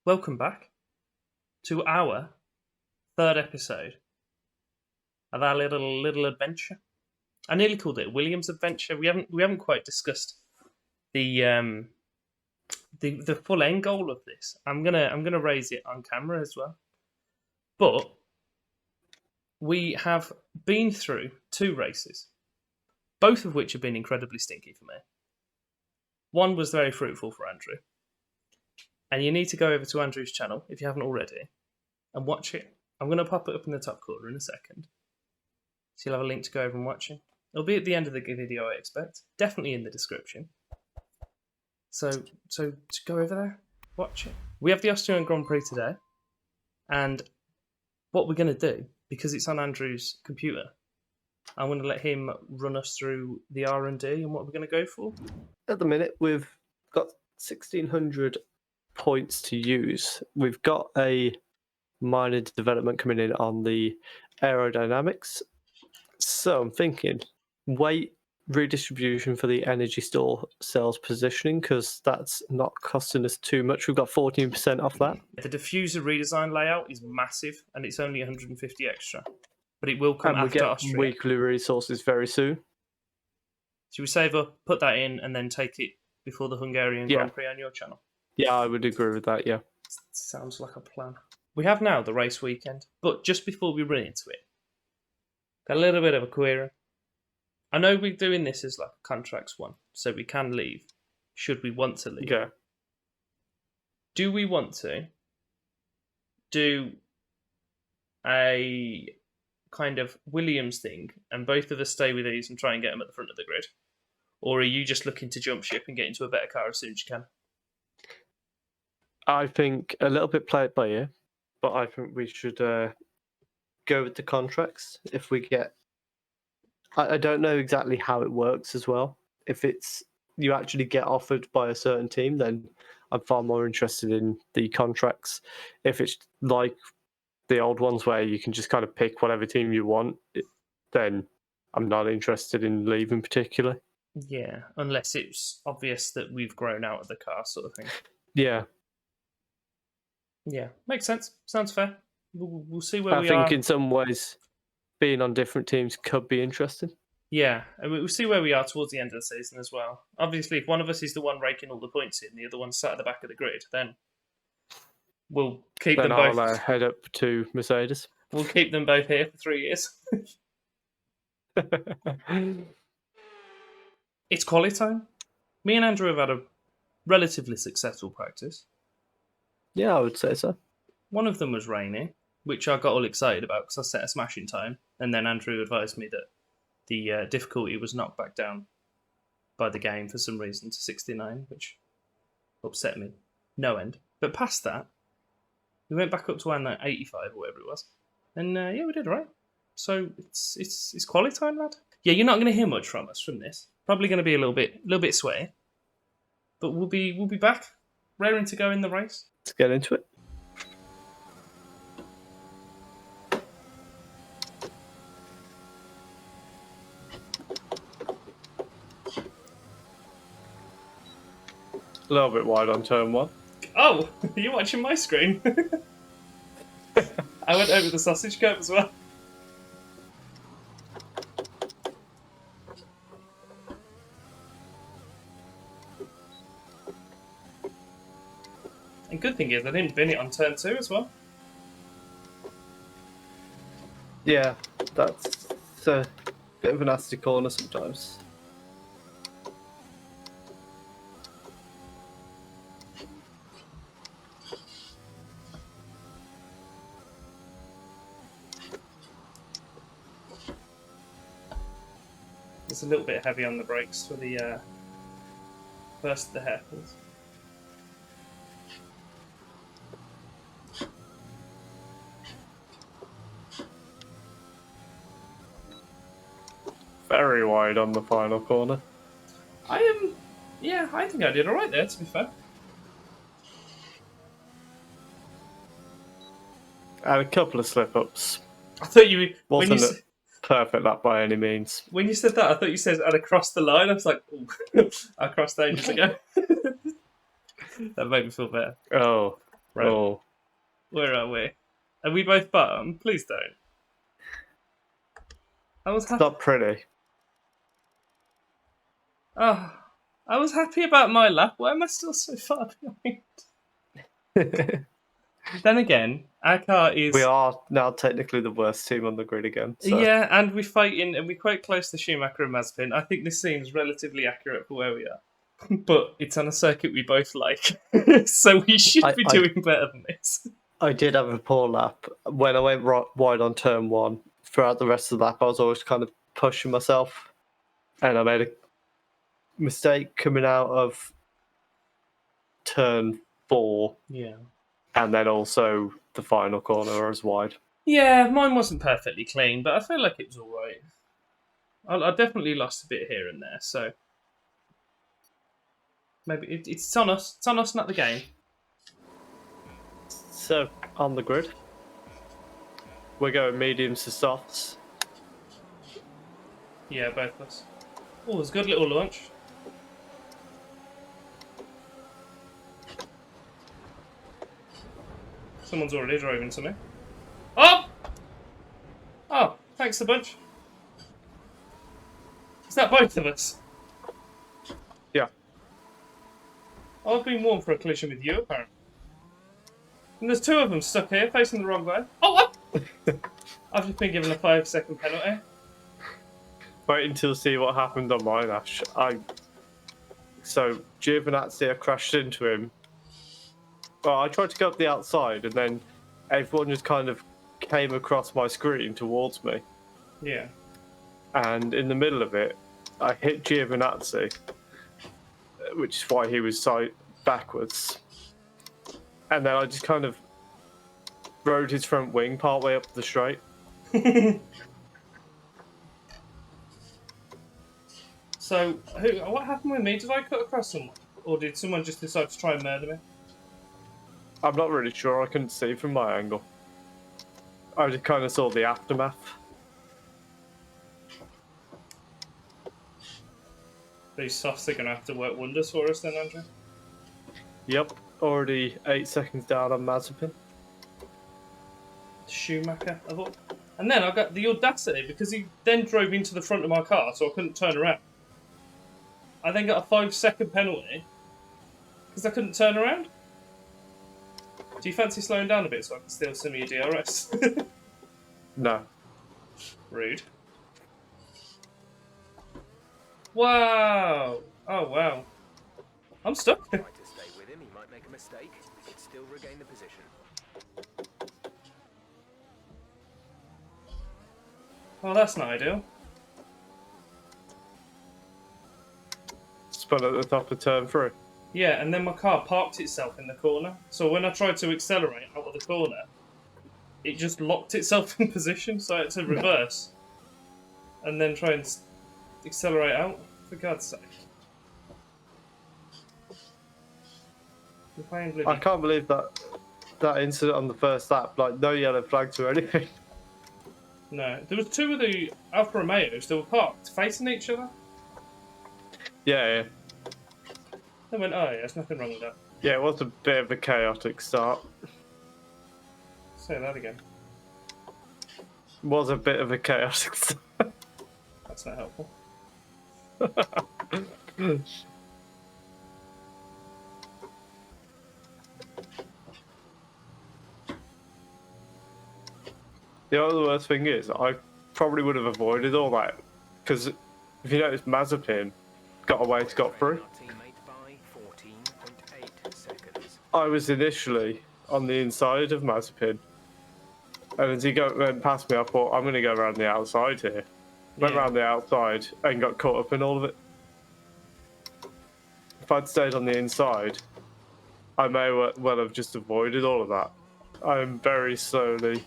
welcome back to our third episode of our little adventure. I nearly called it William's Adventure. We haven't quite discussed the full end goal of this. I'm gonna raise it on camera as well. But we have been through 2 races, both of which have been incredibly stinky for me. One was very fruitful for Andrew. And you need to go over to Andrew's channel, if you haven't already, and watch it. I'm going to pop it up in the top corner in a second. So you'll have a link to go over and watch it. It'll be at the end of the video, I expect. Definitely in the description. So go over there, watch it. We have the Austrian Grand Prix today. And what we're going to do, because it's on Andrew's computer, I'm going to let him run us through the R&D and what we're going to go for. At the minute, we've got 1,600 points to use. We've got a minor development coming in on the aerodynamics. So I'm thinking weight redistribution for the energy store cells positioning, because that's not costing us too much. We've got 14% off that. The diffuser redesign layout is massive, and it's only 150 extra. But it will come and after Austria. We get weekly resources very soon. Should we save up, put that in, and then take it before the Hungarian Grand Prix on your channel? Yeah, I would agree with that, yeah. Sounds like a plan. We have now the race weekend, but just before we run into it, got a little bit of a query. I know we're doing this as like a contracts one, so we can leave, should we want to leave. Yeah. Do we want to do a kind of Williams thing, and both of us stay with these and try and get them at the front of the grid? Or are you just looking to jump ship and get into a better car as soon as you can? I think a little bit play it by ear, but I think we should go with the contracts. If we get, I don't know exactly how it works as well. If it's you actually get offered by a certain team, then I'm far more interested in the contracts. If it's like the old ones where you can just kind of pick whatever team you want, then I'm not interested in leaving particularly. Yeah, unless it's obvious that we've grown out of the car, sort of thing. Yeah. Yeah, makes sense. Sounds fair. We'll see where we are. I think in some ways, being on different teams could be interesting. Yeah, and we'll see where we are towards the end of the season as well. Obviously, if one of us is the one raking all the points in, the other one's sat at the back of the grid, then we'll keep them both. I'll head up to Mercedes. We'll keep them both here for 3 years. It's quality time. Me and Andrew have had a relatively successful practice. Yeah, I would say so. One of them was rainy, which I got all excited about because I set a smashing time, and then Andrew advised me that the difficulty was knocked back down by the game for some reason to 69, which upset me no end. But past that, we went back up to around 85 or whatever it was, and yeah, we did all right. So it's quality time, lad. Yeah, you're not going to hear much from us from this. Probably going to be a little bit sweaty, but we'll be back, raring to go in the race. Let's get into it. A little bit wide on turn 1. Oh, you're watching my screen. I went over the sausage curve as well. And good thing is I didn't bin it on turn 2 as well. Yeah, that's a bit of a nasty corner sometimes. It's a little bit heavy on the brakes for the first of the hairpins. Very wide on the final corner. I think I did alright there, to be fair. I had a couple of slip-ups. I thought you... Wasn't perfect that by any means. When you said that, I thought you said I'd crossed the line. I was like, ooh, I crossed ages ago. That made me feel better. Oh. Right. Where are we? Are we both bottom? Please don't. I was It's happy. not pretty. Oh, I was happy about my lap. Why am I still so far behind? Then again, our car is. We are now technically the worst team on the grid again. So. Yeah, and we're fighting, and we're quite close to Schumacher and Mazepin. I think this seems relatively accurate for where we are. But it's on a circuit we both like, so we should be doing better than this. I did have a poor lap. When I went wide on turn 1, throughout the rest of the lap, I was always kind of pushing myself. And I made a mistake coming out of turn 4. Yeah. And then also the final corner I was wide. Yeah, mine wasn't perfectly clean, but I feel like it was alright. I definitely lost a bit here and there, so maybe it's on us. It's on us, not the game. So, on the grid, we're going mediums to softs. Yeah, both of us. Oh, it was a good little launch. Someone's already drove into me. Oh! Oh, thanks a bunch. Is that both of us? Yeah. I've been warned for a collision with you, apparently. And there's 2 of them stuck here, facing the wrong way. Oh, what? I've just been given a 5-second penalty. Wait until see what happened on mine, Ash. So, Giovinazzi, I crashed into him. Well, I tried to go up the outside, and then everyone just kind of came across my screen towards me. Yeah. And in the middle of it, I hit Giovinazzi, which is why he was backwards. And then I just kind of rode his front wing partway up the straight. So, what happened with me? Did I cut across someone? Or did someone just decide to try and murder me? I'm not really sure. I couldn't see from my angle. I just kind of saw the aftermath. These softs are going to have to work wonders for us then, Andrew. Yep, already 8 seconds down on Mazepin. Schumacher. And then I got the audacity, because he then drove into the front of my car, so I couldn't turn around. I then got a 5-second penalty, because I couldn't turn around. Do you fancy slowing down a bit so I can steal some of your DRS? No. Rude. Wow. Oh, wow. I'm stuck. Try to stay with him, he might make a mistake. He could still regain the position. Oh, that's not ideal. Spun at the top of turn 3. Yeah, and then my car parked itself in the corner. So when I tried to accelerate out of the corner, it just locked itself in position, so I had to reverse. And then try and accelerate out, for God's sake. I can't believe that incident on the first lap, like no yellow flags or anything. No, there was 2 of the Alfa Romeos that were parked facing each other. Yeah. They went, oh yeah, there's nothing wrong with that. Yeah, it was a bit of a chaotic start. Say that again. Was a bit of a chaotic start. That's not helpful. The other worst thing is, I probably would have avoided all that, because if you notice, Mazepin got away scot-free. I was initially on the inside of Mazepin, and as he went past me, I thought, I'm going to go around the outside here. Went around the outside and got caught up in all of it. If I'd stayed on the inside, I may well have just avoided all of that. I'm very slowly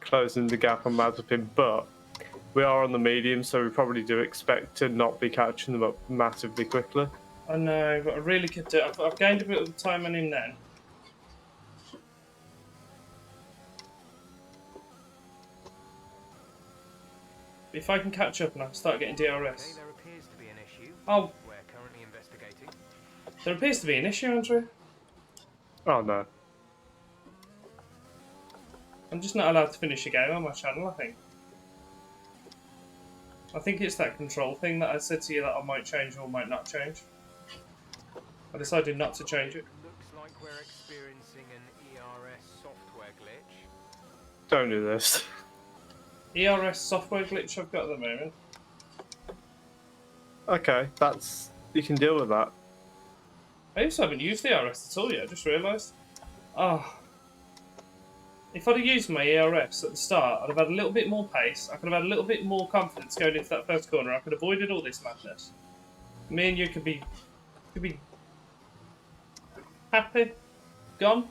closing the gap on Mazepin, but we are on the medium, so we probably do expect to not be catching them up massively quickly. I know, but I really could do it. I've gained a bit of time on him then. If I can catch up and I can start getting DRS. Okay, there appears to be an issue. Oh. We're currently investigating. There appears to be an issue, Andrew. Oh no. I'm just not allowed to finish a game on my channel, I think. I think it's that control thing that I said to you that I might change or might not change. I decided not to change it. Looks like we're experiencing an ERS software glitch. Don't do this. ERS software glitch I've got at the moment. Okay, you can deal with that. I also haven't used ERS at all yet, I just realised. Oh. If I'd have used my ERS at the start, I'd have had a little bit more pace, I could have had a little bit more confidence going into that first corner, I could have avoided all this madness. Me and you could be happy, gone.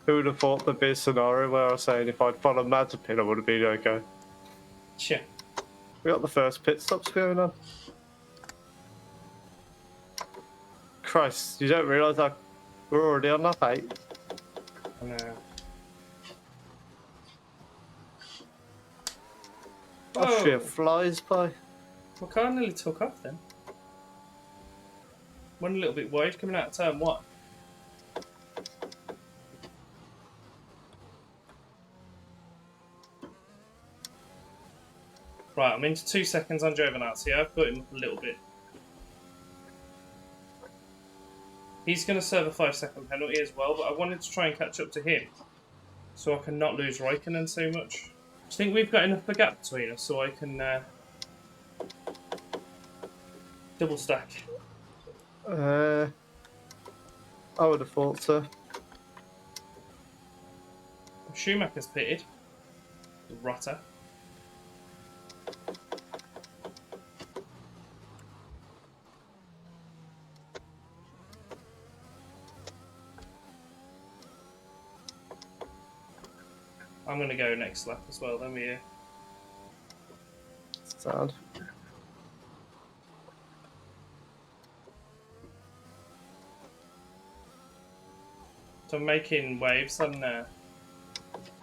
Who would have thought there'd be a scenario where I was saying if I'd followed Mazepin, I would have been okay. Sure. We got the first pit stops going on. Christ, you don't realise that we're already on lap 8? No. Austria Oh. flies by. My car nearly took off then. Went a little bit wide coming out of turn 1. Right, I'm into 2 seconds on Giovinazzi. I've got him up a little bit. He's going to serve a 5-second penalty as well, but I wanted to try and catch up to him so I can not lose Raikkonen so much. Do you think we've got enough of a gap between us so I can double stack? I would have thought so. Schumacher's pitted. The rotter. I'm going to go next lap as well, then we Sad. So I'm making waves on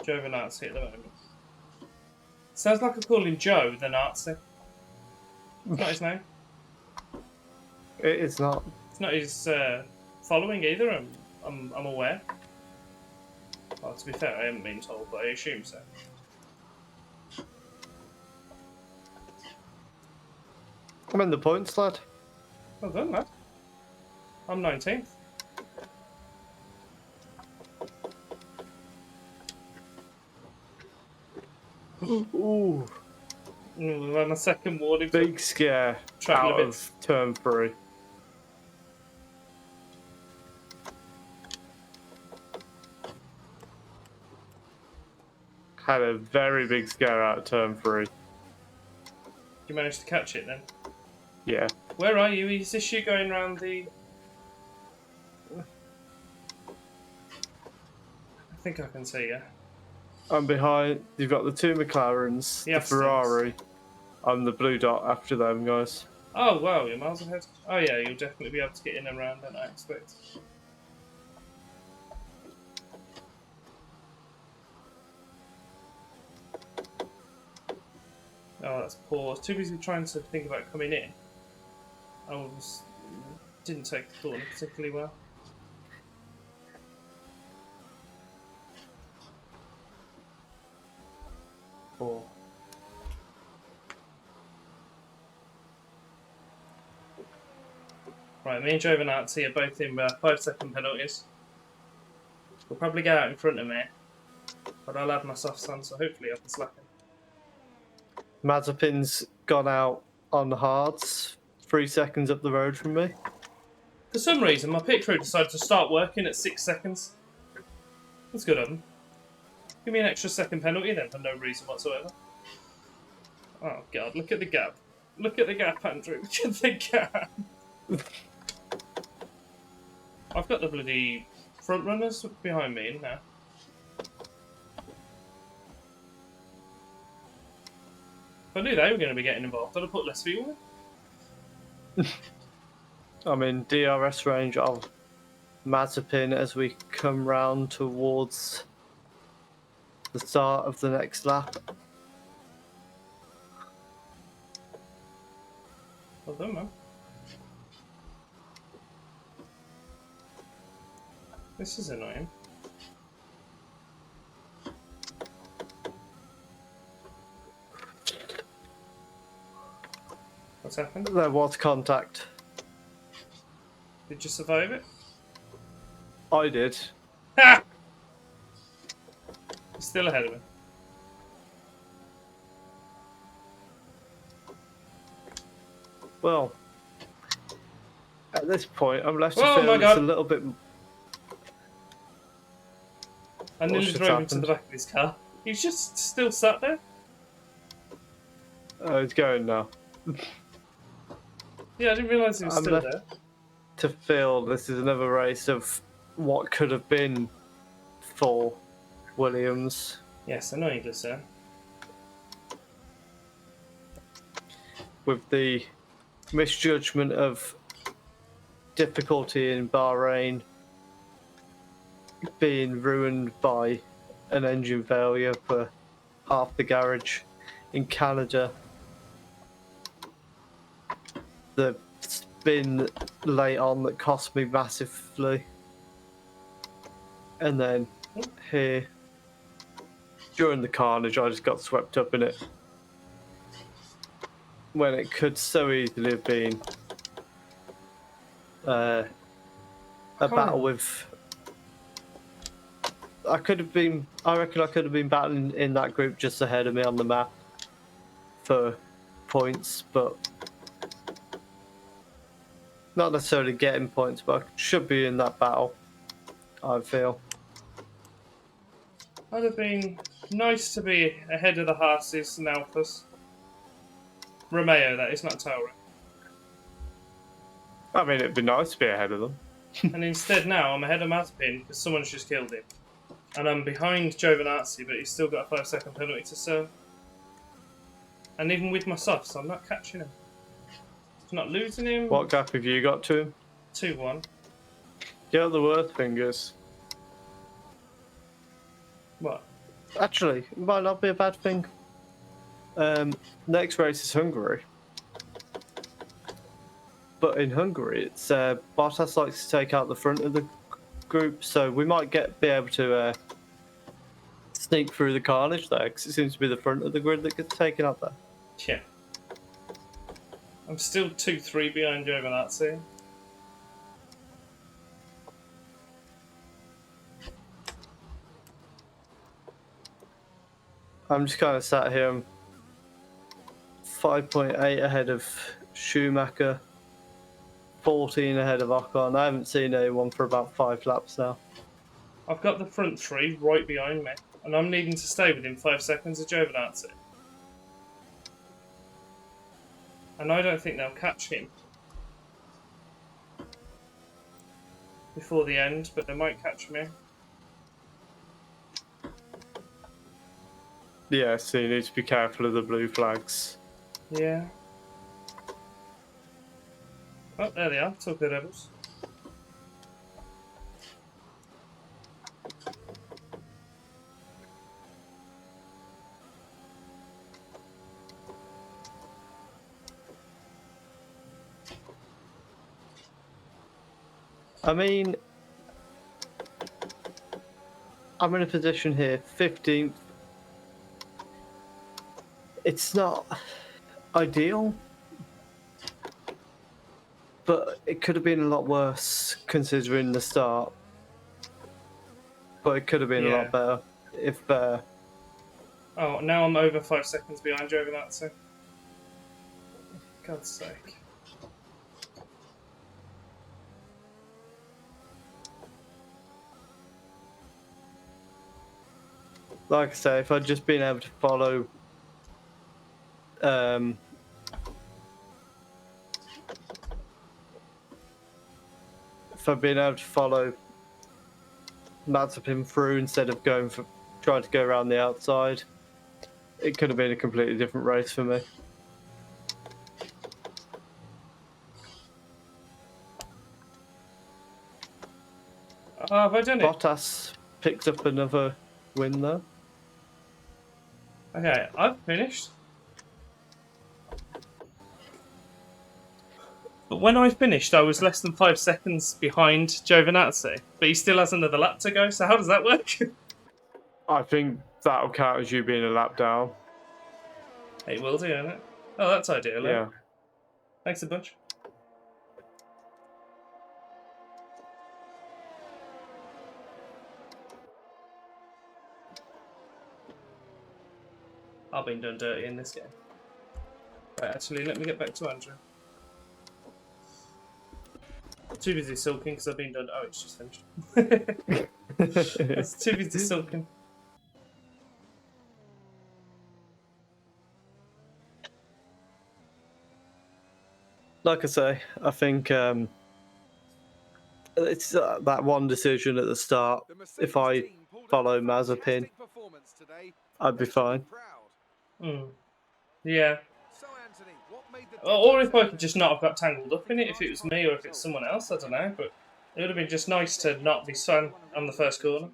Giovinazzi at the moment. Sounds like I call him Joe the Nazi. It's not his name. It is not. It's not his following either, I'm aware. Well, to be fair, I haven't been told, but I assume so. I'm in the points, lad. Well done, lad. I'm 19th. Ooh. On a second warning. Big scare Track out limits. of turn 3. Had a very big scare out of turn 3. You managed to catch it then? Yeah. Where are you? Is this you going round the... I think I can see you. I'm behind. You've got the 2 McLarens, The the Astons. Ferrari. I'm the blue dot after them, guys. Oh, wow, you're miles ahead. Oh, yeah, you'll definitely be able to get in and around, don't I expect. Oh, that's poor. I was too busy trying to think about coming in. Didn't take the corner particularly well. Poor. Right, me and Giovinazzi are both in 5-second penalties. We'll probably get out in front of me, but I'll have my softs on, so hopefully I can slap him. Mazepin's gone out on the hards, 3 seconds up the road from me. For some reason, my pit crew decided to start working at 6 seconds. That's good of them. Give me an extra second penalty then for no reason whatsoever. Oh god, look at the gap. Look at the gap, Andrew. Look at the gap. I've got the bloody front runners behind me now. If I knew they were going to be getting involved, I'd have put less fuel in. I'm in DRS range of Mazepin as we come round towards the start of the next lap. Well done, man. This is annoying. What's happened? There was contact. Did you survive it? I did. Ha! You're still ahead of me. Well, at this point, I'm left to Oh my feel God. it's a little bit. I nearly just drove him to the happened? back of his car. He's just still sat there. Oh, it's going now. Yeah, I didn't realise he was I'm still left- there. To feel this is another race of what could have been for Williams. Yes, annoyingly so. With the misjudgment of difficulty in Bahrain being ruined by an engine failure for half the garage in Canada. The spin late on that cost me massively. And then here, during the carnage, I just got swept up in it. When it could so easily have been a battle with. I reckon I could have been battling in that group just ahead of me on the map for points, but not necessarily getting points, but I should be in that battle, I feel. I'd have been nice to be ahead of the Haas's and Alphas. Romeo, that is, not Tauri. I mean, it'd be nice to be ahead of them. And instead now I'm ahead of Mazepin because someone's just killed him. And I'm behind Giovinazzi, but he's still got a 5-second penalty to serve. And even with my softs, I'm not catching him. I'm not losing him. What gap have you got to him? 2-1. Yeah, the worst thing is, What? actually, it might not be a bad thing. Next race is Hungary. But in Hungary, it's Bottas likes to take out the front of the group, so we might be able to sneak through the carnage there, because it seems to be the front of the grid that gets taken out there. Yeah. I'm still 2-3 behind Giovinazzi. I'm just kind of sat here, I'm 5.8 ahead of Schumacher, 14 ahead of Ocon. I haven't seen anyone for about 5 laps now. I've got the front 3 right behind me, and I'm needing to stay within 5 seconds of Giovinazzi. And I don't think they'll catch him before the end, but they might catch me. Yeah, so you need to be careful of the blue flags. Yeah. Oh, there they are. Took the rebels. I mean, I'm in a position here, 15th. It's not ideal, but it could have been a lot worse considering the start. But it could have been a lot better if. Oh, now I'm over 5 seconds behind Giovinazzi. God's sake. Like I say, if I'd just been able to follow. If I'd been able to follow Mazepin through instead of trying to go around the outside, it could have been a completely different race for me. Have I done it? Bottas picks up another win though. Okay, I've finished. But when I finished, I was less than 5 seconds behind Giovinazzi, but he still has another lap to go, so how does that work? I think that'll count as you being a lap down. It will do, isn't it? Oh, that's ideal. Yeah. Thanks a bunch. I've been done dirty in this game. Right, actually, let me get back to Andrew. Too busy sulking because I've been done. Oh, it's just finished. It's too busy sulking. Like I say, I think it's that one decision at the start. If I follow Mazepin, I'd be fine. Yeah. Or if I could just not have got tangled up in it, if it was me or if it's someone else, I don't know. But it would have been just nice to not be spun on the first corner.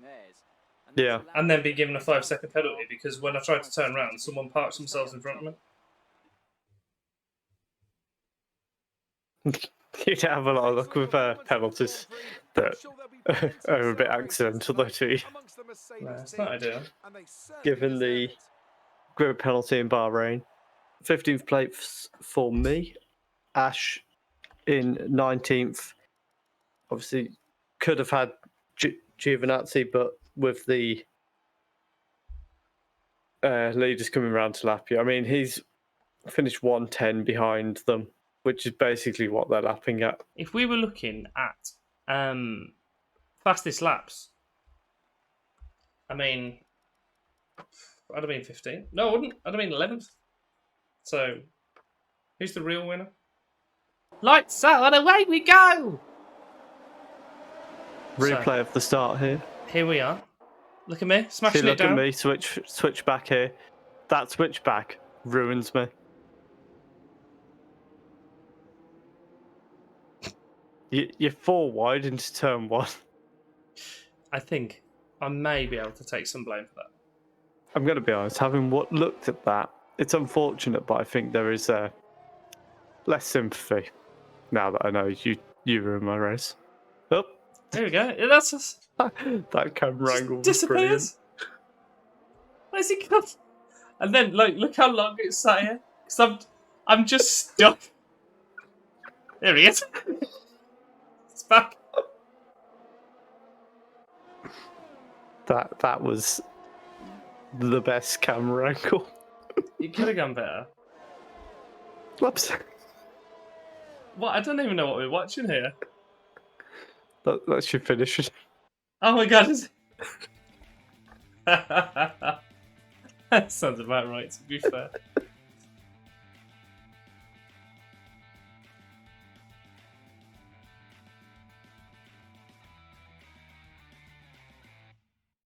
Yeah. And then be given a 5-second penalty because when I tried to turn around, someone parked themselves in front of me. You'd have a lot of luck with penalties that are a bit accidental, though, too. No, it's not ideal. Given the grid penalty in Bahrain. 15th place for me. Ash in 19th. Obviously, could have had Giovinazzi, but with the leaders coming around to lap you, I mean, he's finished 110 behind them, which is basically what they're lapping at. If we were looking at fastest laps, I mean, I'd have been 15th. No, I wouldn't. I'd have been 11th. So, who's the real winner? Lights out, and away we go! Replay of the start here. Here we are. Look at me, smashing See, it look down. at me, switch back here. That switch back ruins me. You're 4 wide into turn 1. I think I may be able to take some blame for that. I'm going to be honest, having looked at that, it's unfortunate, but I think there is less sympathy now that I know you were in my race. Oh, there we go. That's us. That camera angle was Disappears. brilliant. Where's he gone? And then, like, look how long it's sat here. Because I'm just stuck. There he is. It's back. That was the best camera angle. You could have gone better. Whoops. What? I don't even know what we're watching here. That should finish it. Oh my god. That sounds about right, to be fair.